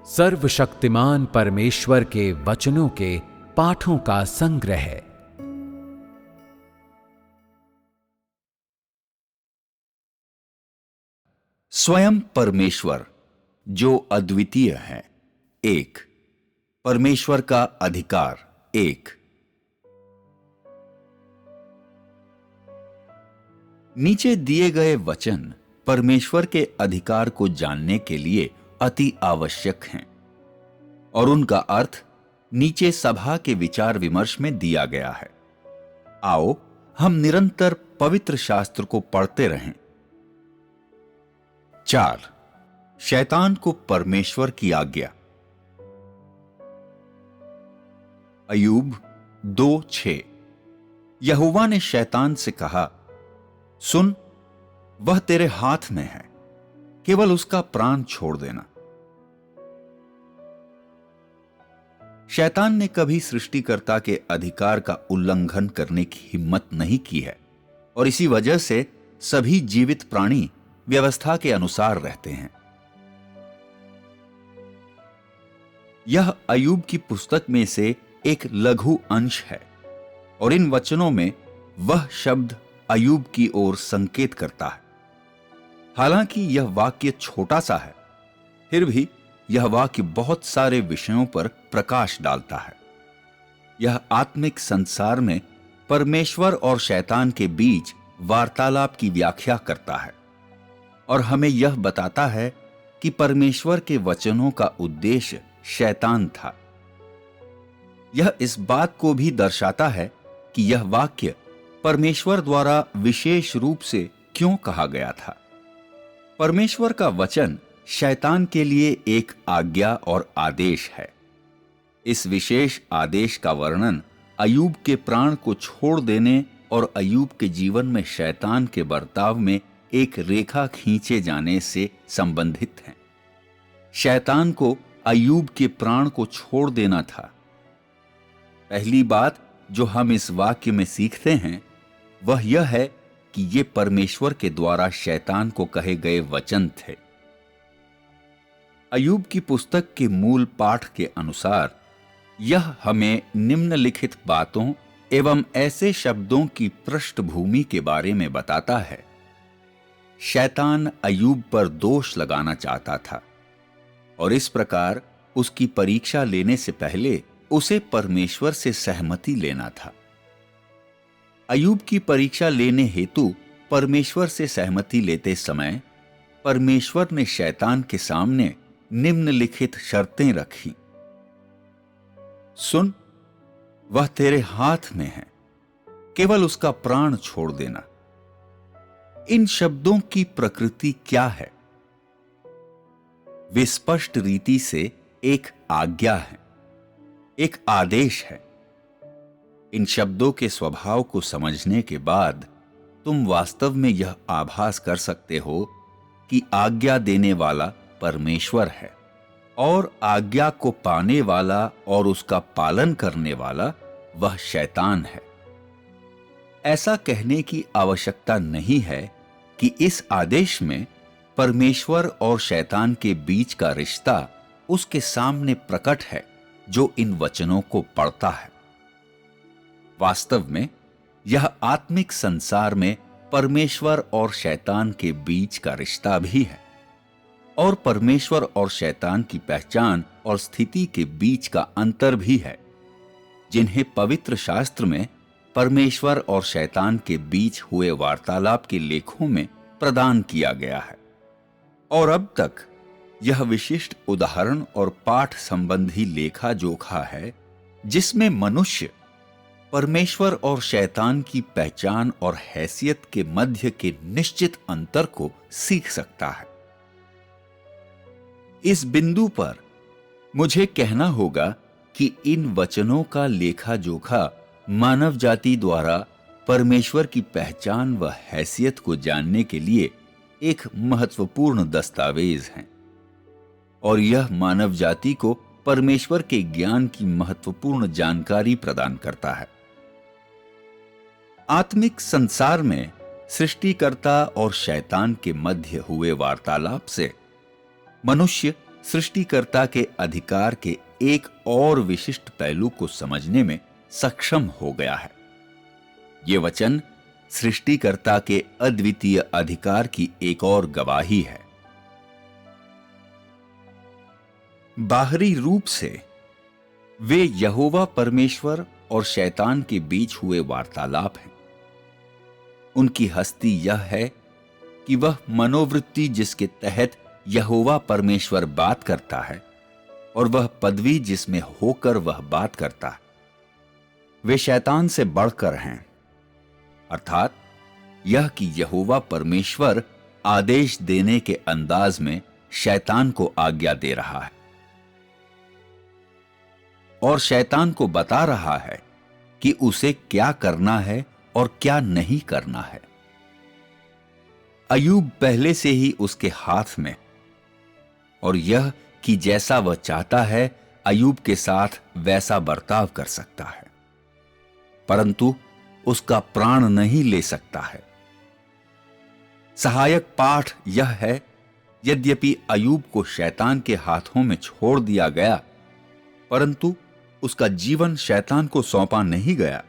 सर्वशक्तिमान परमेश्वर के वचनों के पाठों का संग्रह। स्वयं परमेश्वर जो अद्वितीय है। एक, परमेश्वर का अधिकार। एक, नीचे दिए गए वचन परमेश्वर के अधिकार को जानने के लिए अति आवश्यक हैं और उनका अर्थ नीचे सभा के विचार विमर्श में दिया गया है। आओ हम निरंतर पवित्र शास्त्र को पढ़ते रहें। 4, शैतान को परमेश्वर की आज्ञा। अय्यूब 2:6। यहोवा ने शैतान से कहा, सुन, वह तेरे हाथ में है, केवल उसका प्राण छोड़ देना। शैतान ने कभी सृष्टिकर्ता के अधिकार का उल्लंघन करने की हिम्मत नहीं की है और इसी वजह से सभी जीवित प्राणी व्यवस्था के अनुसार रहते हैं। यह अय्यूब की पुस्तक में से एक लघु अंश है और इन वचनों में वह शब्द अय्यूब की ओर संकेत करता है। हालांकि यह वाक्य छोटा सा है, फिर भी यह वाक्य बहुत सारे विषयों पर प्रकाश डालता है। यह आत्मिक संसार में परमेश्वर और शैतान के बीच वार्तालाप की व्याख्या करता है और हमें यह बताता है कि परमेश्वर के वचनों का उद्देश्य शैतान था। यह इस बात को भी दर्शाता है कि यह वाक्य परमेश्वर द्वारा विशेष रूप से क्यों कहा गया था। परमेश्वर का वचन शैतान के लिए एक आज्ञा और आदेश है। इस विशेष आदेश का वर्णन अय्यूब के प्राण को छोड़ देने और अय्यूब के जीवन में शैतान के बर्ताव में एक रेखा खींचे जाने से संबंधित है। शैतान को अय्यूब के प्राण को छोड़ देना था। पहली बात जो हम इस वाक्य में सीखते हैं वह यह है कि ये परमेश्वर के द्वारा शैतान को कहे गए वचन थे। अय्यूब की पुस्तक के मूल पाठ के अनुसार यह हमें निम्नलिखित बातों एवं ऐसे शब्दों की पृष्ठभूमि के बारे में बताता है। शैतान अय्यूब पर दोष लगाना चाहता था और इस प्रकार उसकी परीक्षा लेने से पहले उसे परमेश्वर से सहमति लेना था। अय्यूब की परीक्षा लेने हेतु परमेश्वर से सहमति लेते समय परमेश्वर ने शैतान के सामने निम्नलिखित शर्तें रखी। सुन, वह तेरे हाथ में है, केवल उसका प्राण छोड़ देना। इन शब्दों की प्रकृति क्या है? वे स्पष्ट रीति से एक आज्ञा है, एक आदेश है। इन शब्दों के स्वभाव को समझने के बाद तुम वास्तव में यह आभास कर सकते हो कि आज्ञा देने वाला परमेश्वर है और आज्ञा को पाने वाला और उसका पालन करने वाला वह शैतान है। ऐसा कहने की आवश्यकता नहीं है कि इस आदेश में परमेश्वर और शैतान के बीच का रिश्ता उसके सामने प्रकट है जो इन वचनों को पढ़ता है। वास्तव में यह आत्मिक संसार में परमेश्वर और शैतान के बीच का रिश्ता भी है और परमेश्वर और शैतान की पहचान और स्थिति के बीच का अंतर भी है, जिन्हें पवित्र शास्त्र में परमेश्वर और शैतान के बीच हुए वार्तालाप के लेखों में प्रदान किया गया है। और अब तक यह विशिष्ट उदाहरण और पाठ संबंधी लेखा जोखा है जिसमें मनुष्य परमेश्वर और शैतान की पहचान और हैसियत के मध्य के निश्चित अंतर को सीख सकता है। इस बिंदु पर मुझे कहना होगा कि इन वचनों का लेखा जोखा मानव जाति द्वारा परमेश्वर की पहचान व हैसियत को जानने के लिए एक महत्वपूर्ण दस्तावेज है और यह मानव जाति को परमेश्वर के ज्ञान की महत्वपूर्ण जानकारी प्रदान करता है। आत्मिक संसार में सृष्टिकर्ता और शैतान के मध्य हुए वार्तालाप से मनुष्य सृष्टिकर्ता के अधिकार के एक और विशिष्ट पहलू को समझने में सक्षम हो गया है। यह वचन सृष्टिकर्ता के अद्वितीय अधिकार की एक और गवाही है। बाहरी रूप से वे यहोवा परमेश्वर और शैतान के बीच हुए वार्तालाप हैं। उनकी हस्ती यह है कि वह मनोवृत्ति जिसके तहत यहोवा परमेश्वर बात करता है और वह पदवी जिसमें होकर वह बात करता है, वे शैतान से बढ़कर हैं। अर्थात यह कि यहोवा परमेश्वर आदेश देने के अंदाज में शैतान को आज्ञा दे रहा है और शैतान को बता रहा है कि उसे क्या करना है और क्या नहीं करना है। अय्यूब पहले से ही उसके हाथ में, और यह कि जैसा वह चाहता है अय्यूब के साथ वैसा बर्ताव कर सकता है, परंतु उसका प्राण नहीं ले सकता है। सहायक पाठ यह है, यद्यपि अय्यूब को शैतान के हाथों में छोड़ दिया गया, परंतु उसका जीवन शैतान को सौंपा नहीं गया।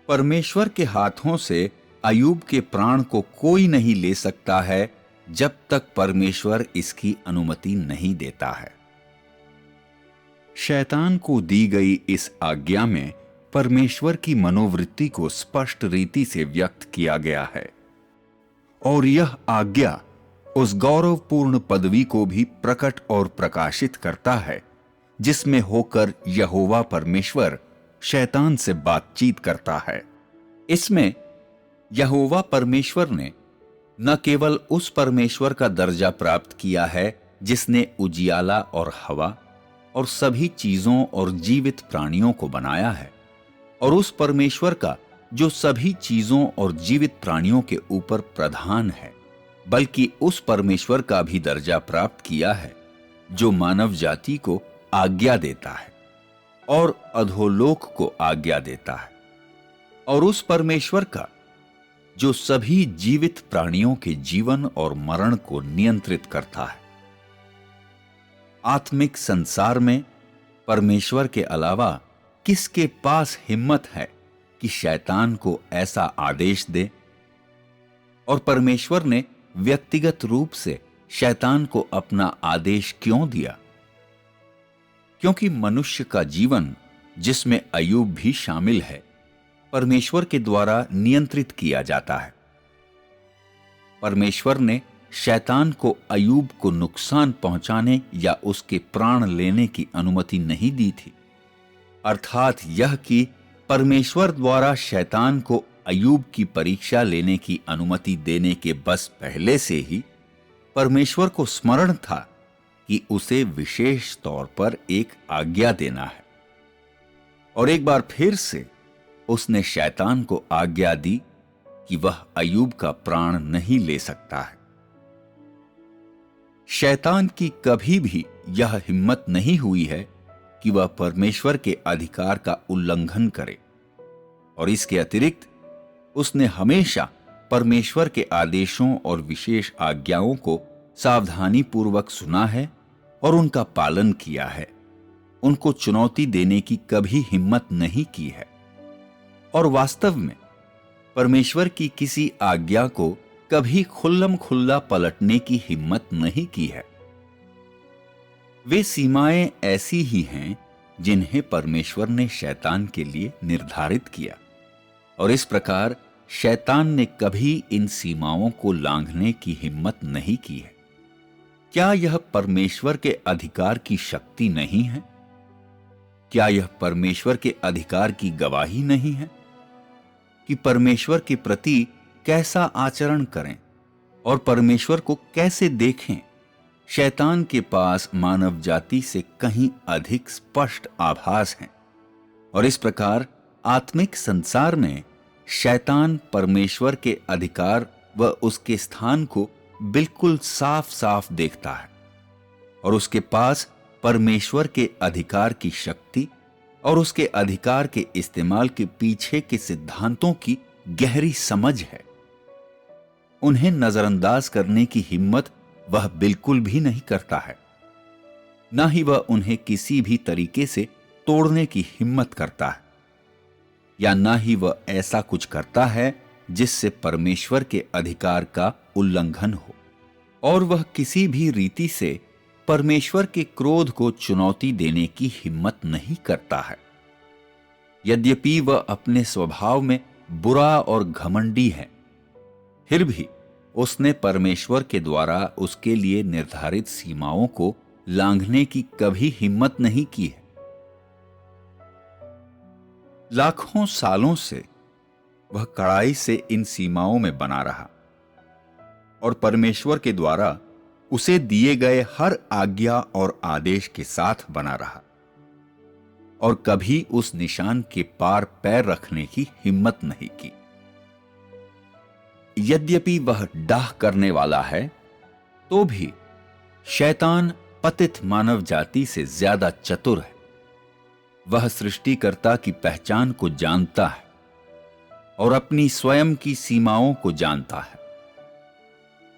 परमेश्वर के हाथों से अय्यूब के प्राण को कोई नहीं ले सकता है जब तक परमेश्वर इसकी अनुमति नहीं देता है। शैतान को दी गई इस आज्ञा में परमेश्वर की मनोवृत्ति को स्पष्ट रीति से व्यक्त किया गया है और यह आज्ञा उस गौरवपूर्ण पदवी को भी प्रकट और प्रकाशित करता है जिसमें होकर यहोवा परमेश्वर शैतान से बातचीत करता है। इसमें यहोवा परमेश्वर ने न केवल उस परमेश्वर का दर्जा प्राप्त किया है जिसने उजियाला और हवा और सभी चीजों और जीवित प्राणियों को बनाया है, और उस परमेश्वर का जो सभी चीजों और जीवित प्राणियों के ऊपर प्रधान है, बल्कि उस परमेश्वर का भी दर्जा प्राप्त किया है जो मानव जाति को आज्ञा देता है और अधोलोक को आज्ञा देता है, और उस परमेश्वर का जो सभी जीवित प्राणियों के जीवन और मरण को नियंत्रित करता है। आत्मिक संसार में परमेश्वर के अलावा किसके पास हिम्मत है कि शैतान को ऐसा आदेश दे? और परमेश्वर ने व्यक्तिगत रूप से शैतान को अपना आदेश क्यों दिया? क्योंकि मनुष्य का जीवन, जिसमें अय्यूब भी शामिल है, परमेश्वर के द्वारा नियंत्रित किया जाता है। परमेश्वर ने शैतान को अय्यूब को नुकसान पहुंचाने या उसके प्राण लेने की अनुमति नहीं दी थी। अर्थात यह कि परमेश्वर द्वारा शैतान को अय्यूब की परीक्षा लेने की अनुमति देने के बस पहले से ही परमेश्वर को स्मरण था कि उसे विशेष तौर पर एक आज्ञा देना है, और एक बार फिर से उसने शैतान को आज्ञा दी कि वह अय्यूब का प्राण नहीं ले सकता है। शैतान की कभी भी यह हिम्मत नहीं हुई है कि वह परमेश्वर के अधिकार का उल्लंघन करे, और इसके अतिरिक्त उसने हमेशा परमेश्वर के आदेशों और विशेष आज्ञाओं को सावधानी पूर्वक सुना है और उनका पालन किया है। उनको चुनौती देने की कभी हिम्मत नहीं की है, और वास्तव में परमेश्वर की किसी आज्ञा को कभी खुल्लम खुल्ला पलटने की हिम्मत नहीं की है। वे सीमाएं ऐसी ही हैं जिन्हें परमेश्वर ने शैतान के लिए निर्धारित किया, और इस प्रकार शैतान ने कभी इन सीमाओं को लांघने की हिम्मत नहीं की है। क्या यह परमेश्वर के अधिकार की शक्ति नहीं है? क्या यह परमेश्वर के अधिकार की गवाही नहीं है कि परमेश्वर के प्रति कैसा आचरण करें और परमेश्वर को कैसे देखें? शैतान के पास मानव जाति से कहीं अधिक स्पष्ट आभास हैं, और इस प्रकार आत्मिक संसार में शैतान परमेश्वर के अधिकार व उसके स्थान को बिल्कुल साफ साफ देखता है, और उसके पास परमेश्वर के अधिकार की शक्ति और उसके अधिकार के इस्तेमाल के पीछे के सिद्धांतों की गहरी समझ है। उन्हें नजरअंदाज करने की हिम्मत वह बिल्कुल भी नहीं करता है। ना ही वह उन्हें किसी भी तरीके से तोड़ने की हिम्मत करता है, या ना ही वह ऐसा कुछ करता है जिससे परमेश्वर के अधिकार का उल्लंघन हो, और वह किसी भी रीति से परमेश्वर के क्रोध को चुनौती देने की हिम्मत नहीं करता है। यद्यपि वह अपने स्वभाव में बुरा और घमंडी है, फिर भी उसने परमेश्वर के द्वारा उसके लिए निर्धारित सीमाओं को लांघने की कभी हिम्मत नहीं की है। लाखों सालों से वह कड़ाई से इन सीमाओं में बना रहा और परमेश्वर के द्वारा उसे दिए गए हर आज्ञा और आदेश के साथ बना रहा, और कभी उस निशान के पार पैर रखने की हिम्मत नहीं की। यद्यपि वह डाह करने वाला है, तो भी शैतान पतित मानव जाति से ज्यादा चतुर है। वह सृष्टिकर्ता की पहचान को जानता है और अपनी स्वयं की सीमाओं को जानता है।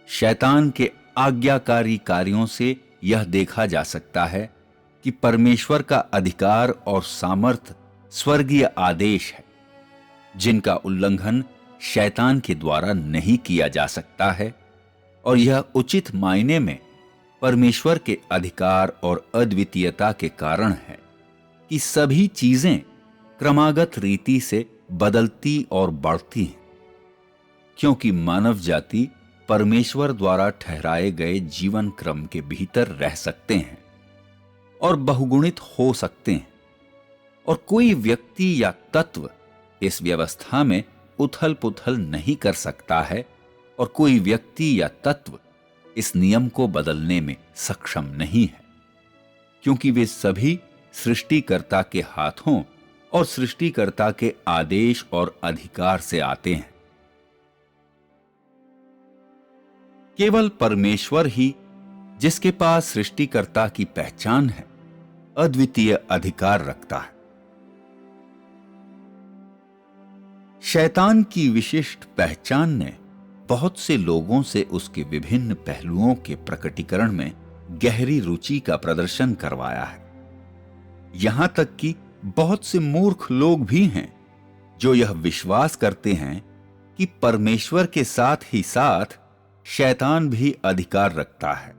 शैतान के आज्ञाकारी कार्यों से यह देखा जा सकता है कि परमेश्वर का अधिकार और सामर्थ्य स्वर्गीय आदेश है, जिनका उल्लंघन शैतान के द्वारा नहीं किया जा सकता है, और यह उचित मायने में परमेश्वर के अधिकार और अद्वितीयता के कारण है कि सभी चीजें क्रमागत रीति से बदलती और बढ़ती हैं, क्योंकि मानव जाति परमेश्वर द्वारा ठहराए गए जीवन क्रम के भीतर रह सकते हैं और बहुगुणित हो सकते हैं, और कोई व्यक्ति या तत्व इस व्यवस्था में उथल पुथल नहीं कर सकता है, और कोई व्यक्ति या तत्व इस नियम को बदलने में सक्षम नहीं है, क्योंकि वे सभी सृष्टिकर्ता के हाथों और सृष्टिकर्ता के आदेश और अधिकार से आते हैं। केवल परमेश्वर ही, जिसके पास सृष्टिकर्ता की पहचान है, अद्वितीय अधिकार रखता है। शैतान की विशिष्ट पहचान ने बहुत से लोगों से उसके विभिन्न पहलुओं के प्रकटीकरण में गहरी रुचि का प्रदर्शन करवाया है। यहां तक कि बहुत से मूर्ख लोग भी हैं जो यह विश्वास करते हैं कि परमेश्वर के साथ ही साथ शैतान भी अधिकार रखता है,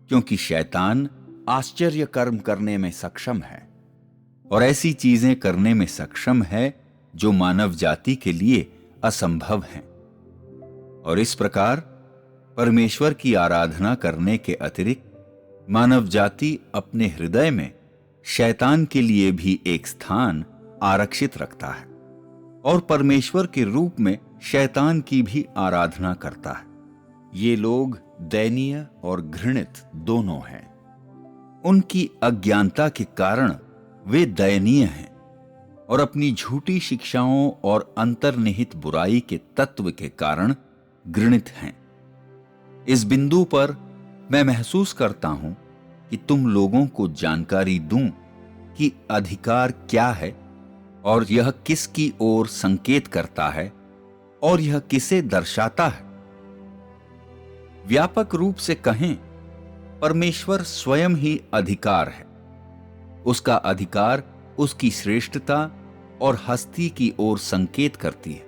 क्योंकि शैतान आश्चर्य कर्म करने में सक्षम है और ऐसी चीजें करने में सक्षम है जो मानव जाति के लिए असंभव हैं। और इस प्रकार परमेश्वर की आराधना करने के अतिरिक्त मानव जाति अपने हृदय में शैतान के लिए भी एक स्थान आरक्षित रखता है और परमेश्वर के रूप में शैतान की भी आराधना करता है। ये लोग दयनीय और घृणित दोनों हैं। उनकी अज्ञानता के कारण वे दयनीय हैं और अपनी झूठी शिक्षाओं और अंतर्निहित बुराई के तत्व के कारण घृणित हैं। इस बिंदु पर मैं महसूस करता हूं कि तुम लोगों को जानकारी दूं कि अधिकार क्या है और यह किसकी ओर संकेत करता है और यह किसे दर्शाता है। व्यापक रूप से कहें, परमेश्वर स्वयं ही अधिकार है। उसका अधिकार उसकी श्रेष्ठता और हस्ती की ओर संकेत करती है,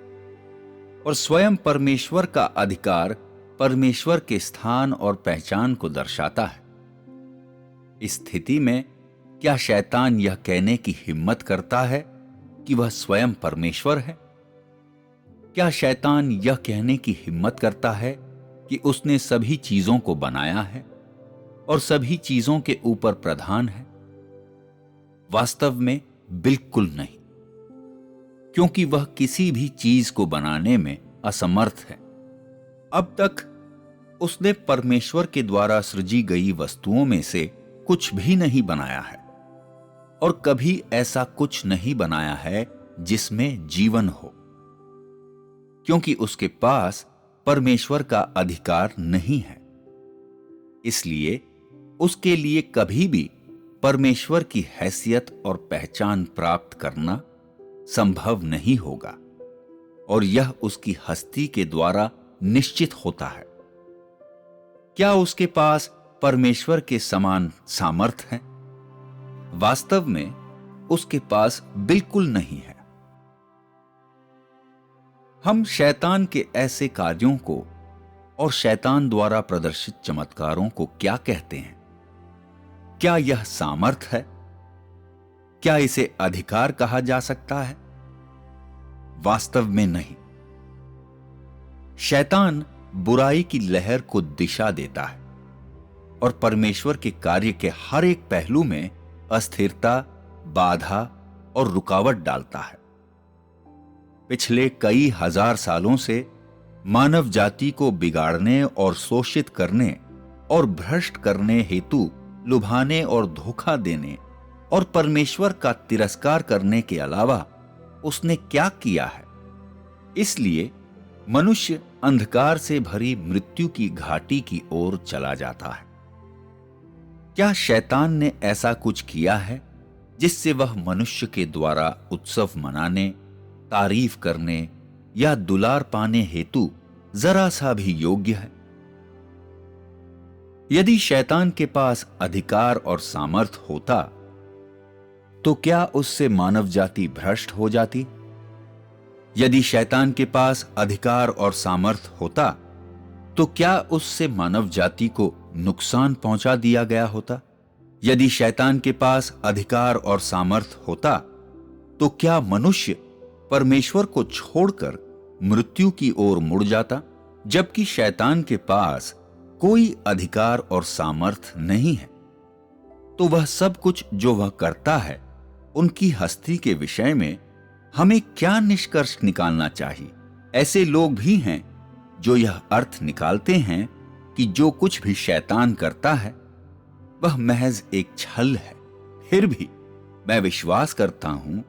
और स्वयं परमेश्वर का अधिकार परमेश्वर के स्थान और पहचान को दर्शाता है। इस स्थिति में क्या शैतान यह कहने की हिम्मत करता है कि वह स्वयं परमेश्वर है? क्या शैतान यह कहने की हिम्मत करता है कि उसने सभी चीजों को बनाया है और सभी चीजों के ऊपर प्रधान है? वास्तव में बिल्कुल नहीं, क्योंकि वह किसी भी चीज को बनाने में असमर्थ है। अब तक उसने परमेश्वर के द्वारा सृजी गई वस्तुओं में से कुछ भी नहीं बनाया है, और कभी ऐसा कुछ नहीं बनाया है जिसमें जीवन हो, क्योंकि उसके पास परमेश्वर का अधिकार नहीं है। इसलिए उसके लिए कभी भी परमेश्वर की हैसियत और पहचान प्राप्त करना संभव नहीं होगा, और यह उसकी हस्ती के द्वारा निश्चित होता है। क्या उसके पास परमेश्वर के समान सामर्थ है? वास्तव में उसके पास बिल्कुल नहीं है। हम शैतान के ऐसे कार्यों को और शैतान द्वारा प्रदर्शित चमत्कारों को क्या कहते हैं? क्या यह सामर्थ है? क्या इसे अधिकार कहा जा सकता है? वास्तव में नहीं। शैतान बुराई की लहर को दिशा देता है और परमेश्वर के कार्य के हर एक पहलू में अस्थिरता, बाधा और रुकावट डालता है। पिछले कई हजार सालों से मानव जाति को बिगाड़ने और शोषित करने और भ्रष्ट करने हेतु लुभाने और धोखा देने और परमेश्वर का तिरस्कार करने के अलावा उसने क्या किया है? इसलिए मनुष्य अंधकार से भरी मृत्यु की घाटी की ओर चला जाता है। क्या शैतान ने ऐसा कुछ किया है जिससे वह मनुष्य के द्वारा उत्सव मनाने, तारीफ करने या दुलार पाने हेतु जरा सा भी योग्य है? यदि शैतान के पास अधिकार और सामर्थ होता तो क्या उससे मानव जाति भ्रष्ट हो जाती? यदि शैतान के पास अधिकार और सामर्थ होता तो क्या उससे मानव जाति को नुकसान पहुंचा दिया गया होता? यदि शैतान के पास अधिकार और सामर्थ होता तो क्या मनुष्य परमेश्वर को छोड़कर मृत्यु की ओर मुड़ जाता? जबकि शैतान के पास कोई अधिकार और सामर्थ नहीं है, तो वह सब कुछ जो वह करता है, उनकी हस्ती के विषय में हमें क्या निष्कर्ष निकालना चाहिए? ऐसे लोग भी हैं जो यह अर्थ निकालते हैं कि जो कुछ भी शैतान करता है वह महज एक छल है। फिर भी मैं विश्वास करता हूं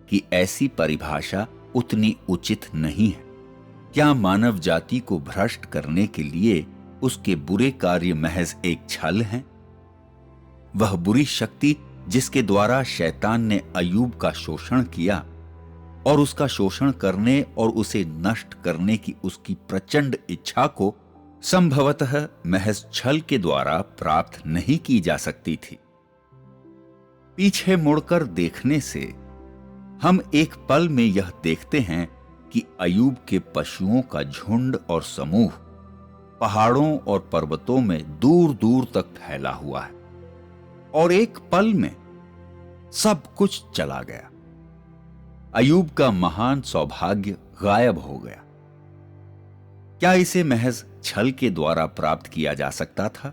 कि ऐसी परिभाषा उतनी उचित नहीं है। क्या मानव जाति को भ्रष्ट करने के लिए उसके बुरे कार्य महज एक छल हैं? वह बुरी शक्ति जिसके द्वारा शैतान ने अय्यूब का शोषण किया और उसका शोषण करने और उसे नष्ट करने की उसकी प्रचंड इच्छा को संभवतः महज छल के द्वारा प्राप्त नहीं की जा सकती थी। पीछे मुड़कर देखने से हम एक पल में यह देखते हैं कि अय्यूब के पशुओं का झुंड और समूह पहाड़ों और पर्वतों में दूर दूर तक फैला हुआ है और एक पल में सब कुछ चला गया। अय्यूब का महान सौभाग्य गायब हो गया। क्या इसे महज छल के द्वारा प्राप्त किया जा सकता था?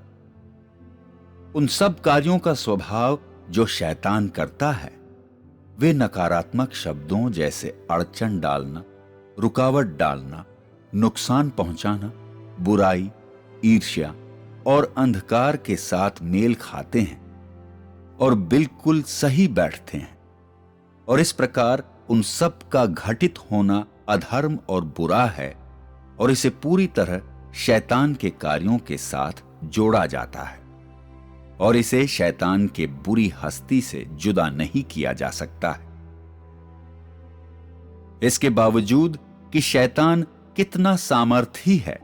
उन सब कार्यों का स्वभाव जो शैतान करता है, वे नकारात्मक शब्दों जैसे अड़चन डालना, रुकावट डालना, नुकसान पहुंचाना, बुराई, ईर्ष्या और अंधकार के साथ मेल खाते हैं और बिल्कुल सही बैठते हैं। और इस प्रकार उन सब का घटित होना अधर्म और बुरा है और इसे पूरी तरह शैतान के कार्यों के साथ जोड़ा जाता है और इसे शैतान के बुरी हस्ती से जुदा नहीं किया जा सकता है। इसके बावजूद कि शैतान कितना सामर्थी है,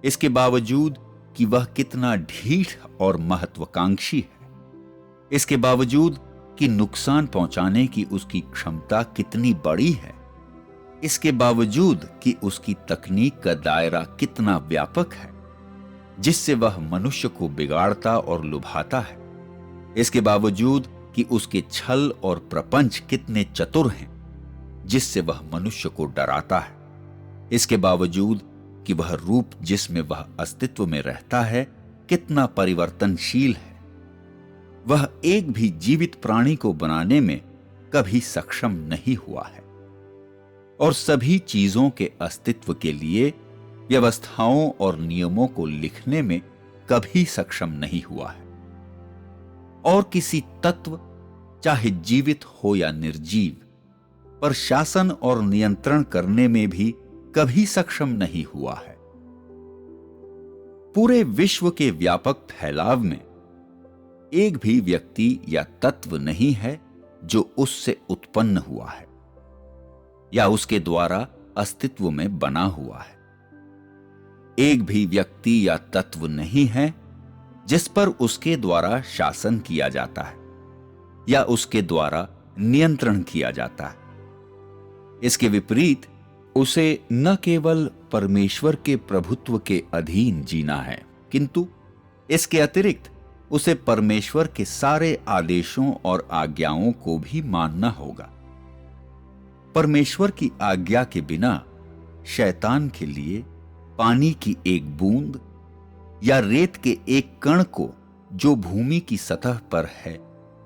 इसके बावजूद कि वह कितना ढीठ और महत्वाकांक्षी है, इसके बावजूद कि नुकसान पहुंचाने की उसकी क्षमता कितनी बड़ी है, इसके बावजूद कि उसकी तकनीक का दायरा कितना व्यापक है जिससे वह मनुष्य को बिगाड़ता और लुभाता है, इसके बावजूद कि उसके छल और प्रपंच कितने चतुर हैं जिससे वह मनुष्य को डराता है, इसके बावजूद कि वह रूप जिसमें वह अस्तित्व में रहता है कितना परिवर्तनशील है, वह एक भी जीवित प्राणी को बनाने में कभी सक्षम नहीं हुआ है और सभी चीजों के अस्तित्व के लिए व्यवस्थाओं और नियमों को लिखने में कभी सक्षम नहीं हुआ है और किसी तत्व, चाहे जीवित हो या निर्जीव, पर शासन और नियंत्रण करने में भी कभी सक्षम नहीं हुआ है। पूरे विश्व के व्यापक फैलाव में एक भी व्यक्ति या तत्व नहीं है जो उससे उत्पन्न हुआ है या उसके द्वारा अस्तित्व में बना हुआ है। एक भी व्यक्ति या तत्व नहीं है जिस पर उसके द्वारा शासन किया जाता है या उसके द्वारा नियंत्रण किया जाता है। इसके विपरीत उसे न केवल परमेश्वर के प्रभुत्व के अधीन जीना है, किंतु इसके अतिरिक्त उसे परमेश्वर के सारे आदेशों और आज्ञाओं को भी मानना होगा। परमेश्वर की आज्ञा के बिना शैतान के लिए पानी की एक बूंद या रेत के एक कण को जो भूमि की सतह पर है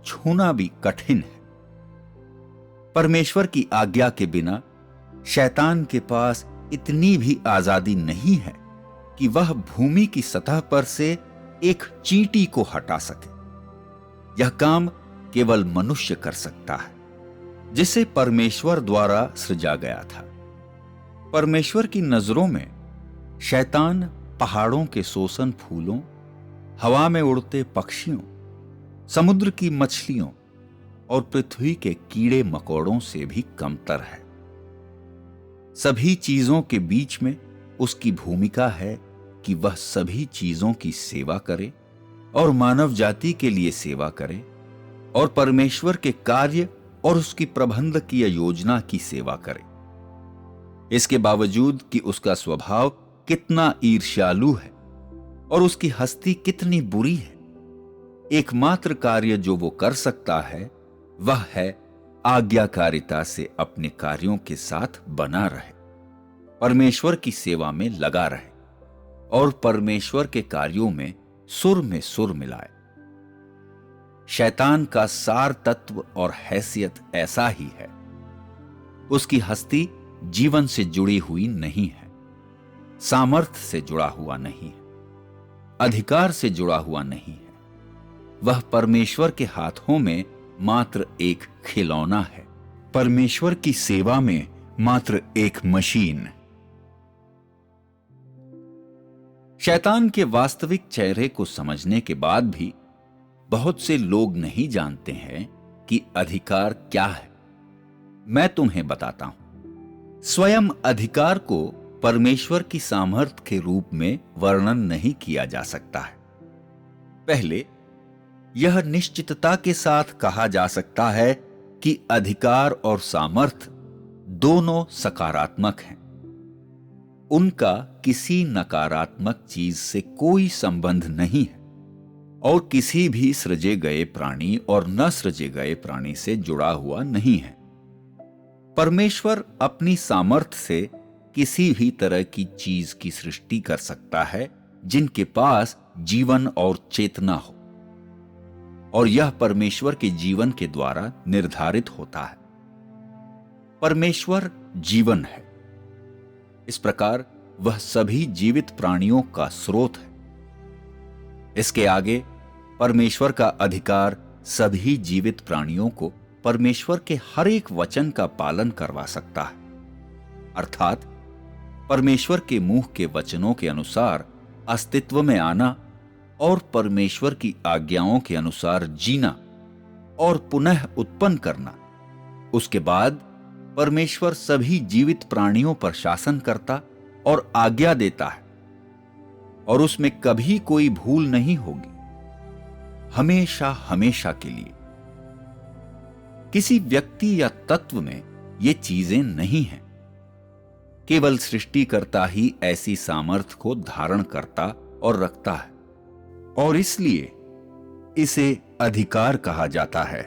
छूना भी कठिन है। परमेश्वर की आज्ञा के बिना शैतान के पास इतनी भी आजादी नहीं है कि वह भूमि की सतह पर से एक चींटी को हटा सके। यह काम केवल मनुष्य कर सकता है, जिसे परमेश्वर द्वारा सृजा गया था। परमेश्वर की नजरों में शैतान पहाड़ों के सोसन फूलों, हवा में उड़ते पक्षियों, समुद्र की मछलियों और पृथ्वी के कीड़े मकोड़ों से भी कमतर है। सभी चीजों के बीच में उसकी भूमिका है कि वह सभी चीजों की सेवा करे और मानव जाति के लिए सेवा करे और परमेश्वर के कार्य और उसकी प्रबंधकीय योजना की सेवा करे। इसके बावजूद कि उसका स्वभाव कितना ईर्ष्यालु है और उसकी हस्ती कितनी बुरी है, एकमात्र कार्य जो वो कर सकता है वह है आज्ञाकारिता से अपने कार्यों के साथ बना रहे, परमेश्वर की सेवा में लगा रहे और परमेश्वर के कार्यों में सुर मिलाए। शैतान का सार तत्व और हैसियत ऐसा ही है। उसकी हस्ती जीवन से जुड़ी हुई नहीं है, सामर्थ्य से जुड़ा हुआ नहीं है, अधिकार से जुड़ा हुआ नहीं है। वह परमेश्वर के हाथों में मात्र एक खिलौना है, परमेश्वर की सेवा में मात्र एक मशीन। शैतान के वास्तविक चेहरे को समझने के बाद भी बहुत से लोग नहीं जानते हैं कि अधिकार क्या है। मैं तुम्हें बताता हूं। स्वयं अधिकार को परमेश्वर की सामर्थ्य के रूप में वर्णन नहीं किया जा सकता है। पहले यह निश्चितता के साथ कहा जा सकता है कि अधिकार और सामर्थ्य दोनों सकारात्मक हैं। उनका किसी नकारात्मक चीज से कोई संबंध नहीं है और किसी भी सृजे गए प्राणी और न सृजे गए प्राणी से जुड़ा हुआ नहीं है। परमेश्वर अपनी सामर्थ्य से किसी भी तरह की चीज की सृष्टि कर सकता है जिनके पास जीवन और चेतना हो, और यह परमेश्वर के जीवन के द्वारा निर्धारित होता है। परमेश्वर जीवन है, इस प्रकार वह सभी जीवित प्राणियों का स्रोत है। इसके आगे परमेश्वर का अधिकार सभी जीवित प्राणियों को परमेश्वर के हर एक वचन का पालन करवा सकता है, अर्थात परमेश्वर के मुंह के वचनों के अनुसार अस्तित्व में आना और परमेश्वर की आज्ञाओं के अनुसार जीना और पुनः उत्पन्न करना। उसके बाद परमेश्वर सभी जीवित प्राणियों पर शासन करता और आज्ञा देता है और उसमें कभी कोई भूल नहीं होगी, हमेशा हमेशा के लिए। किसी व्यक्ति या तत्व में ये चीजें नहीं हैं। केवल सृष्टिकर्ता ही ऐसी सामर्थ्य को धारण करता और रखता है और इसलिए इसे अधिकार कहा जाता है।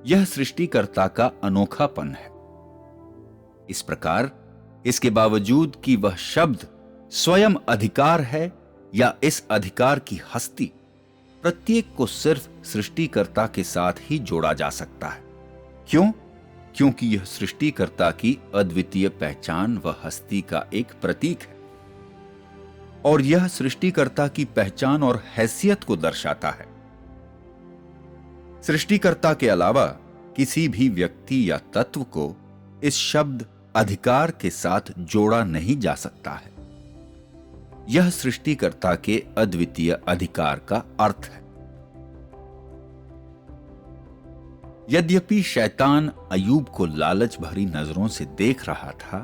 यह सृष्टिकर्ता का अनोखापन है। इस प्रकार इसके बावजूद कि वह शब्द स्वयं अधिकार है या इस अधिकार की हस्ती, प्रत्येक को सिर्फ सृष्टिकर्ता के साथ ही जोड़ा जा सकता है। क्यों? क्योंकि यह सृष्टिकर्ता की अद्वितीय पहचान व हस्ती का एक प्रतीक है और यह सृष्टिकर्ता की पहचान और हैसियत को दर्शाता है। सृष्टिकर्ता के अलावा किसी भी व्यक्ति या तत्व को इस शब्द अधिकार के साथ जोड़ा नहीं जा सकता है। यह सृष्टिकर्ता के अद्वितीय अधिकार का अर्थ है। यद्यपि शैतान अय्यूब को लालच भरी नजरों से देख रहा था,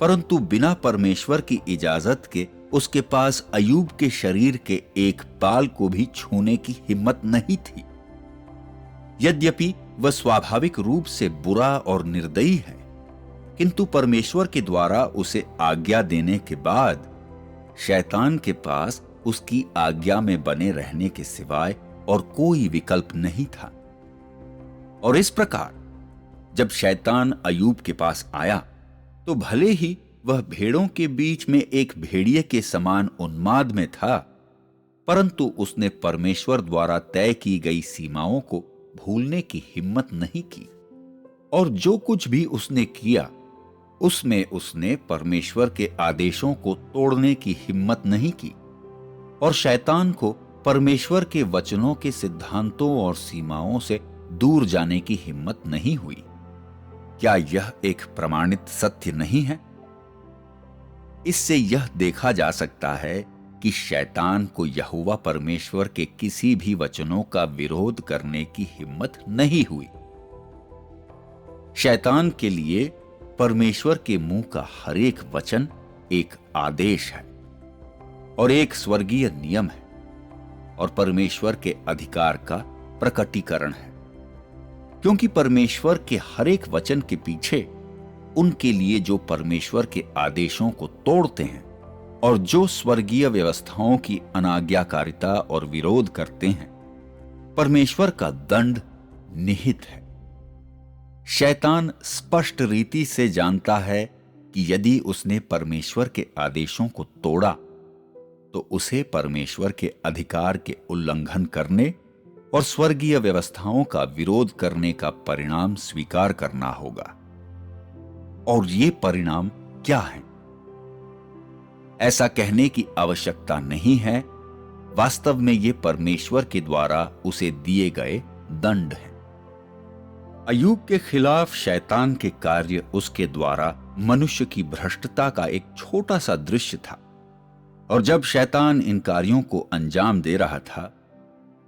परंतु बिना परमेश्वर की इजाजत के उसके पास अय्यूब के शरीर के एक बाल को भी छूने की हिम्मत नहीं थी। यद्यपि वह स्वाभाविक रूप से बुरा और निर्दयी है, किंतु परमेश्वर के द्वारा उसे आज्ञा देने के बाद शैतान के पास उसकी आज्ञा में बने रहने के सिवाय और कोई विकल्प नहीं था। और इस प्रकार जब शैतान अय्यूब के पास आया तो भले ही वह भेड़ों के बीच में एक भेड़िए के समान उन्माद में था, परंतु उसने परमेश्वर द्वारा तय की गई सीमाओं को भूलने की हिम्मत नहीं की। और जो कुछ भी उसने किया उसमें उसने परमेश्वर के आदेशों को तोड़ने की हिम्मत नहीं की और शैतान को परमेश्वर के वचनों के सिद्धांतों और सीमाओं से दूर जाने की हिम्मत नहीं हुई। क्या यह एक प्रमाणित सत्य नहीं है? इससे यह देखा जा सकता है कि शैतान को यहोवा परमेश्वर के किसी भी वचनों का विरोध करने की हिम्मत नहीं हुई। शैतान के लिए परमेश्वर के मुंह का हर एक वचन एक आदेश है और एक स्वर्गीय नियम है और परमेश्वर के अधिकार का प्रकटीकरण है, क्योंकि परमेश्वर के हर एक वचन के पीछे उनके लिए जो परमेश्वर के आदेशों को तोड़ते हैं और जो स्वर्गीय व्यवस्थाओं की अनाज्ञाकारिता और विरोध करते हैं, परमेश्वर का दंड निहित है। शैतान स्पष्ट रीति से जानता है कि यदि उसने परमेश्वर के आदेशों को तोड़ा तो उसे परमेश्वर के अधिकार के उल्लंघन करने और स्वर्गीय व्यवस्थाओं का विरोध करने का परिणाम स्वीकार करना होगा। और ये परिणाम क्या है? ऐसा कहने की आवश्यकता नहीं है, वास्तव में ये परमेश्वर के द्वारा उसे दिए गए दंड हैं। अय्यूब के खिलाफ शैतान के कार्य उसके द्वारा मनुष्य की भ्रष्टता का एक छोटा सा दृश्य था, और जब शैतान इन कार्यों को अंजाम दे रहा था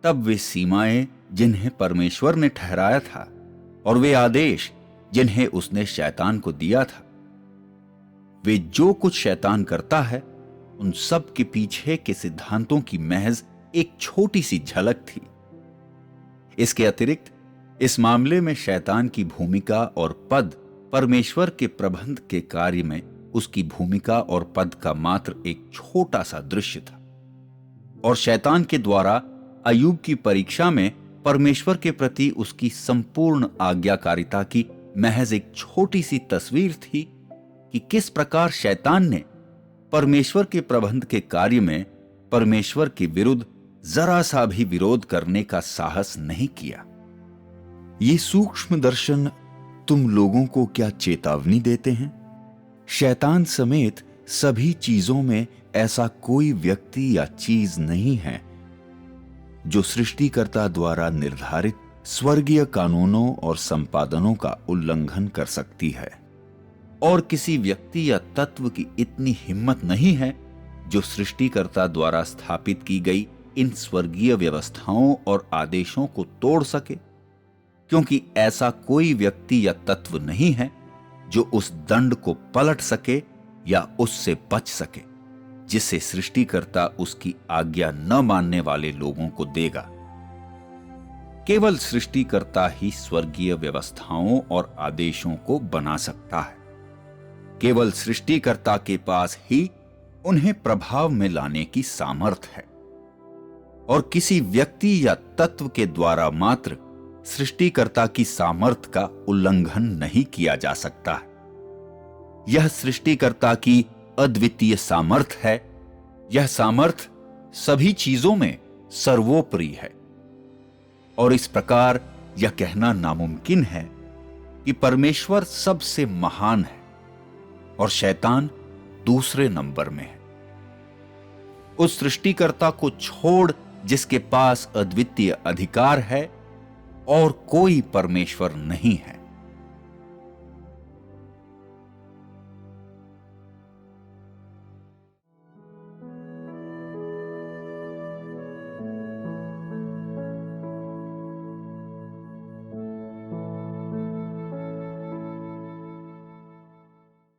तब वे सीमाएं जिन्हें परमेश्वर ने ठहराया था और वे आदेश जिन्हें उसने शैतान को दिया था, वे जो कुछ शैतान करता है उन सब के पीछे के सिद्धांतों की महज एक छोटी सी झलक थी। इसके अतिरिक्त इस मामले में शैतान की भूमिका और पद परमेश्वर के प्रबंध के कार्य में उसकी भूमिका और पद का मात्र एक छोटा सा दृश्य था, और शैतान के द्वारा अय्यूब की परीक्षा में परमेश्वर के प्रति उसकी संपूर्ण आज्ञाकारिता की महज एक छोटी सी तस्वीर थी कि किस प्रकार शैतान ने परमेश्वर के प्रबंध के कार्य में परमेश्वर के विरुद्ध जरा सा भी विरोध करने का साहस नहीं किया। ये सूक्ष्म दर्शन तुम लोगों को क्या चेतावनी देते हैं? शैतान समेत सभी चीजों में ऐसा कोई व्यक्ति या चीज नहीं है जो सृष्टिकर्ता द्वारा निर्धारित स्वर्गीय कानूनों और संपादनों का उल्लंघन कर सकती है, और किसी व्यक्ति या तत्व की इतनी हिम्मत नहीं है जो सृष्टिकर्ता द्वारा स्थापित की गई इन स्वर्गीय व्यवस्थाओं और आदेशों को तोड़ सके, क्योंकि ऐसा कोई व्यक्ति या तत्व नहीं है जो उस दंड को पलट सके या उससे बच सके जिसे सृष्टिकर्ता उसकी आज्ञा न मानने वाले लोगों को देगा। केवल सृष्टिकर्ता ही स्वर्गीय व्यवस्थाओं और आदेशों को बना सकता है। केवल सृष्टिकर्ता के पास ही उन्हें प्रभाव में लाने की सामर्थ्य है, और किसी व्यक्ति या तत्व के द्वारा मात्र सृष्टिकर्ता की सामर्थ्य का उल्लंघन नहीं किया जा सकता है। यह सृष्टिकर्ता की अद्वितीय सामर्थ्य है। यह सामर्थ्य सभी चीजों में सर्वोपरि है, और इस प्रकार यह कहना नामुमकिन है कि परमेश्वर सबसे महान है और शैतान दूसरे नंबर में है। उस सृष्टिकर्ता को छोड़ जिसके पास अद्वितीय अधिकार है और कोई परमेश्वर नहीं है।